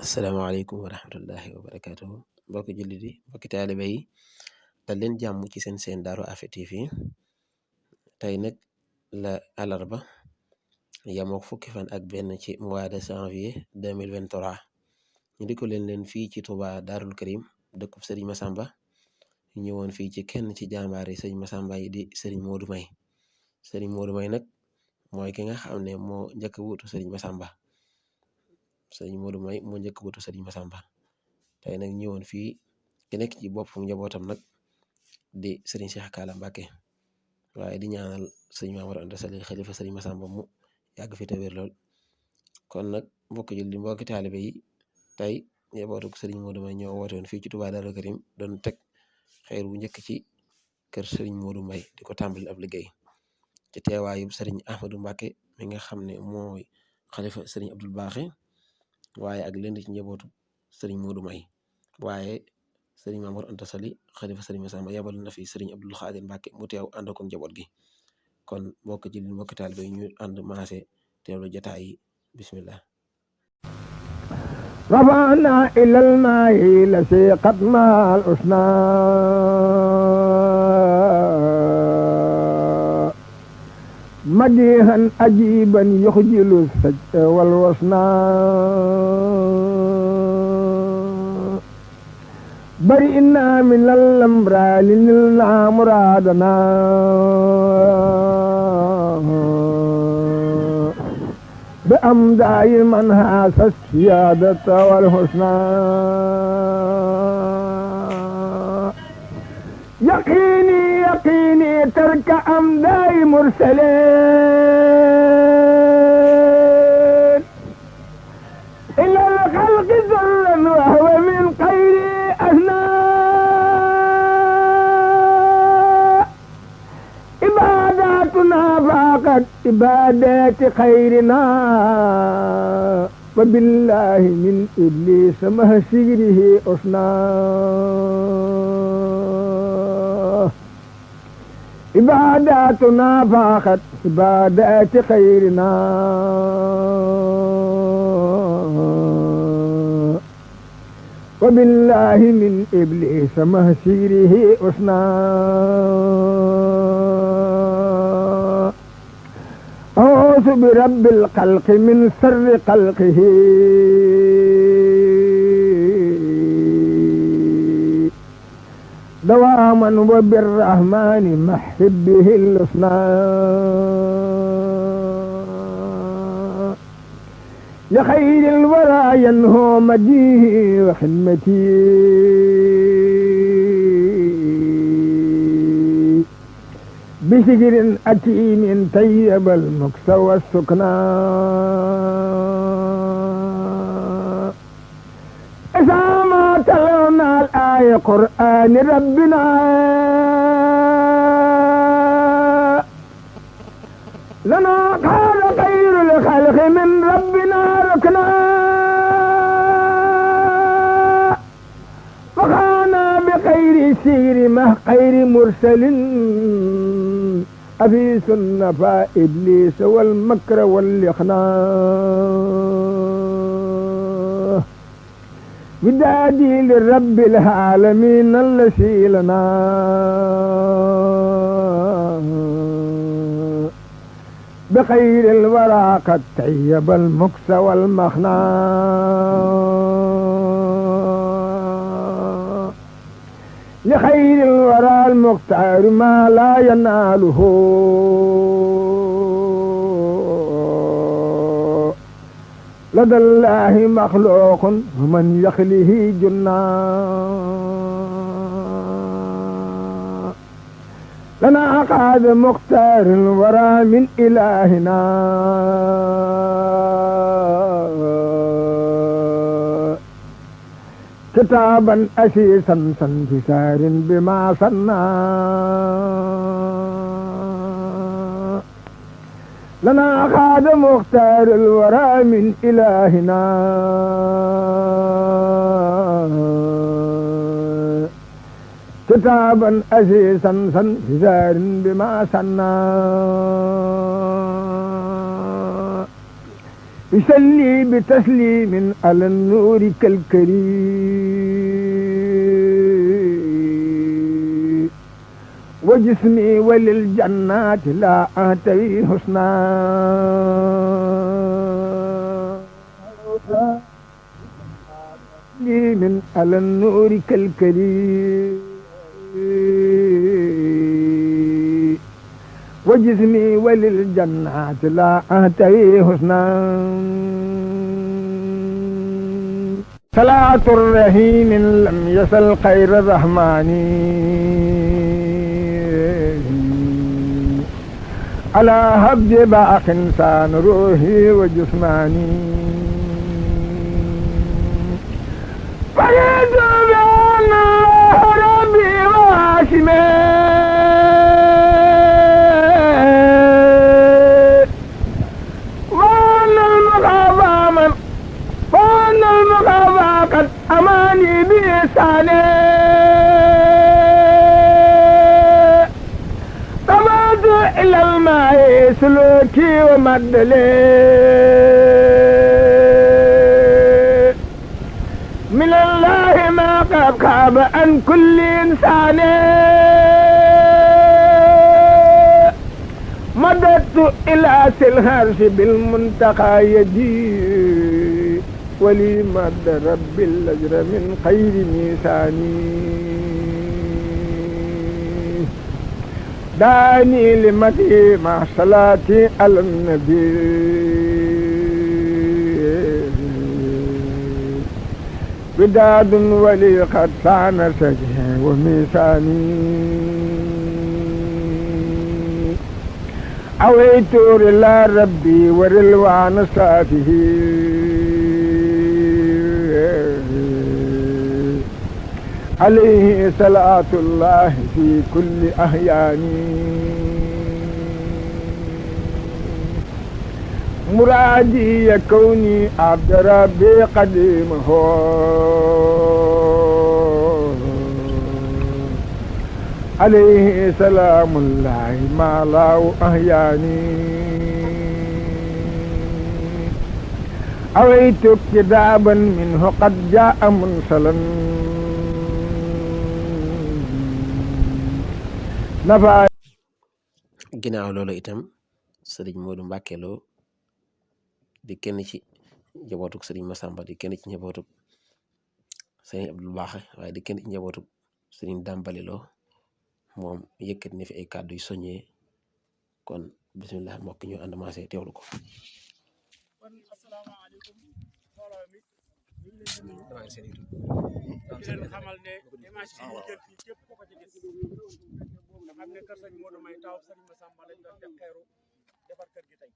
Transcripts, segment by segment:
asalaamaaleykum wa rahmatullahi wa barakaatuhu mbokki jullit yi mbokki taalibe yi dal leen jàmm ci seen Darou Afia TV tey nag la alarba yamook fukki fan ak benn ci mois de janvier 2023 ñu di ko leen fii ci Touba Darul Karim dëkkub Sëriñ Masamba ñëwoon fii ci kenn ci jàmbaari Sëriñ Masamba yi di Sëriñ Modou May. Sëriñ Modou May nag mooy ki nga xam ne moo njëkk wuutu Sëriñ Masamba. Sëriñ Modou May moo njëkk wuutu Sëriñ Masamba tey nag ñëwoon fii ki nekk ci bopp njabootam nag di Sëriñ Cheikh Kala Mbacke waaye di ñaanal Sëriñ Mamour Anta Sali xalifa Sëriñ Masamba mu yàgg fi te wér lool. kon nag mbokki julli mbokki taalibe yi tey njabootuk Sëriñ Modou May ñoo woote woon fii ci Touba Darou Karim doon teg xeer bu njëkk ci kër Sëriñ Modou May di ko tàmbali ab liggéey ci teewaayub Sëriñ Ahmadou Mbacke mi nga xam ne mooy xalifa Sëriñ Abdul Baaxe waaye ak lenn ci njabootu Sëriñ Modou May waaye Sëriñ Mamour Anta Sali xalifa Sëriñ Masamba yabal na fi Sëriñ Abdul Xaadir Mbàkke mu teew ànd ko njaboot gi. kon mbokk ci li mbokki taalibe ñu ànd maase teewlu jotaay yi bismillah. رفعنا إلى الماء لسيقت مع الأسنى مديها أجيبا يخجل السجد والوسنى برئنا من الأمرال نلنا مرادنا بأمداء من هاس السيادة والحسنى يقيني ترك أمداء مرسلين إلى الخلق ذلا وهو من خير أثنى عباداتنا فاقت عبادات خيرنا وبالله من إبليس مهسيره أصنع عباداتنا فاقت عبادات خيرنا وبالله من إبليس مهسيره أصنع أعوذ برب الخلق من شر خلقه دواما وبالرحمن محبه الحسنى لخير الورى ينهو مديه وخدمتي بشجر أتيم طيب المكس والسكنى إذا ما تلونا الآية قرآن ربنا لنا قال خير الخلق من ربنا ركنا فخانا بخير سير مه خير مرسل أبيس النفا إبليس والمكر والإخناء ودادي لرب العالمين الذي لنا بخير الورى قد طيب المكس والمخنى لخير الورى المختار ما لا يناله لدى الله مخلوق ومن يخله جنا لنا قاد مختار الورى من إلهنا كتابا أسيسا سنفسار بما صنع لنا قاد مختار الورى من إلهنا كتابا أسيسا سنفسار بما صنع يصلي بتسليم على النور كالكريم وجسمي وللجنات لا أهتوي حسنا لي من على النور كالكريم وجسمي وللجنات لا أهتوي حسنا صلاة الرحيم لم يسل خير الرحمن على هبد باق إنسان روحي وجسماني فريد بأن ربي واسمي وأن المخافى قد أماني بإحسانه طبعت إلى الماء سلوكي ومدلي من الله ما قد خاب عن كل إنسان مددت إلى الهرش بالمنتقى يدي ولي مد رب الأجر من خير ميساني داني لمدي مع صلاتي على النبي بداد ولي قد صان سجه وميساني أويت إلى ربي ورلوان صافه عليه صلاة الله في كل أحياني مرادي يكوني عبد ربي قديمه عليه سلام الله ما لا أحياني أويت كتابا منه قد جاء منسلا nafa. ginnaaw loolu itam sëriñ Modou Mbacke Lo di kenn ci njabootuk sëriñ Massamba di kenn ci njabootuk sëriñ Abdou Baaxe waaye di kenn ci njabootuk sëriñ Dambali Lo moom yëkkat ni fi ay kàddu yu soññee kon bisimilah mbokk ñu ànd maase teewlu ko. kon asalaamaaleykum mbooloo mi ñu ngi leen di nuyu di leen xamal ne image bi ñu jël fii képp ku ko ci gis nga xam ne kër sëñ Modou May taw sëñ Massamba lañ doon def xeeru defar kër gi tey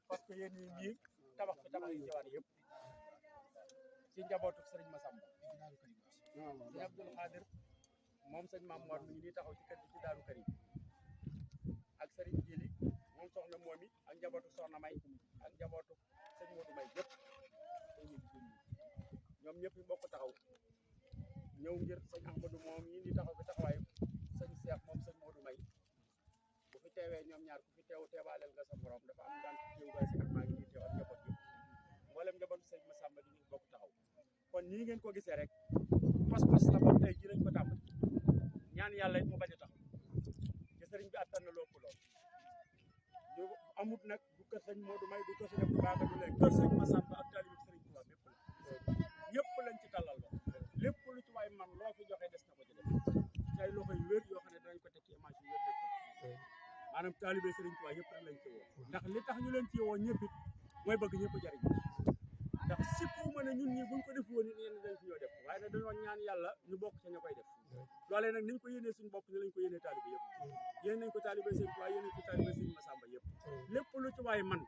parce que yéen ñi ñii tabax bi tabax yi ñëwaat yëpp ci njabootu sëriñ Massamba sëñ Abdoul Khadir moom sëñ Mame Mor mi ngi nii taxaw ci kër gi ci Daaru Karim ak sëriñ Jili moom soxna Momi ak njabootu soxna May ak njabootu sëñ Modou May yëpp ñoom ñëpp ñu bokk taxaw ñëw ngir sëñ Ahmadou moom ñi di taxaw fi taxawaayu sëñ Cheikh moom sëñ Modou May bu fi teewee ñoom ñaar ku fi teew teewaaleel nga sa borom dafa am daan teew bay si ak maa ngi nii teew ak njaboot yëpp mboolem njabootu sëñ Massamba di ñu bokk taxaw kon nii ngeen ko gisee rek pas-pas la ba tey ji lañ ko tàmbali ñaan yàlla it mu bañ a taxaw te sëriñ bi attan na lopp lool ñu amut nag du kër sëñ Modou May du kër sëñ Abdou Baaxa du leen kër sëñ Massamba ak taalibu sëriñ Tuubaa bépp la yëpp lañ ci tàllal lo lépp lu ci waay man loo fi joxe des na ko ci def ci ay loxo yu wér yoo xam ne danañ ko teg ci image yu wér def ko maanaam taalibe sëriñ Tuubaa yëpp rek lañ ci woo ndax li tax ñu leen ci woo ñëpp it mooy bëgg ñëpp jariñ ndax sikku ma ne ñun ñi buñ ko def woon it yéen dañ fi ñoo def waaye nag dañoo ñaan yàlla ñu bokk ca ña koy def loolee nag niñ ko yéenee suñu bopp ni lañ ko yéenee taalibe yëpp yéen nañ ko taalibe sëriñ Tuubaa yéen nañ ko taalibe sëriñ Massamba yëpp lépp lu ci waay man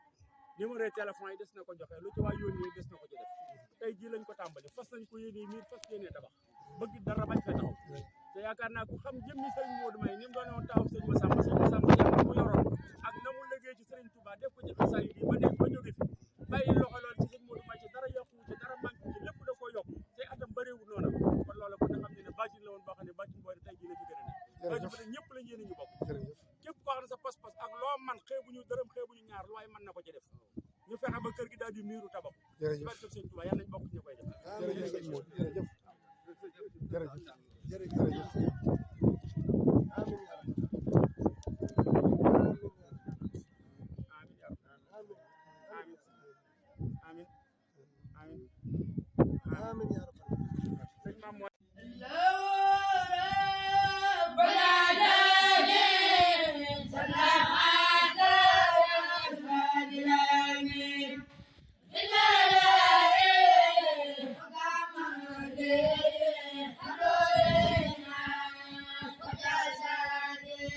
numéro téléphone yi des na ko joxe lu ci waay yónnee des na ko ci def tey jii lañ ko tàmbali fas nañ ko yéenee miir fas yéenee tabax bëgg dara bañ fa taxaw te yaakaar naa ku xam jëmmi sëriñ Modou May ni mu doon woon taw sëriñ Massamba jàng mu yoroon ak na mu liggéey ci sëriñ Touba def ko ci xasaay yi ba nekk ba jóge fi bàyyi loxo lool ci sëriñ Modou May ci dara yokku ci dara manqué ci lépp da koo yokk te atam bëriwul noonu kon loolu kon nga xam ne bàcc la woon boo xam ne bàcc booy tey jii la fi gën a nekk bàcc bi ñëpp lañ yéene ñu bokk képp koo xam ne sa pas-pas ak loo man xeebuñu dërëm xeebuñu ñaar lu waaye mën na ko ci def ñu fexe ba kër gi daal di miiru yàlla nañ bokk ñu koy def jërëjëf sëñ Modou jërëjëf jërëjëf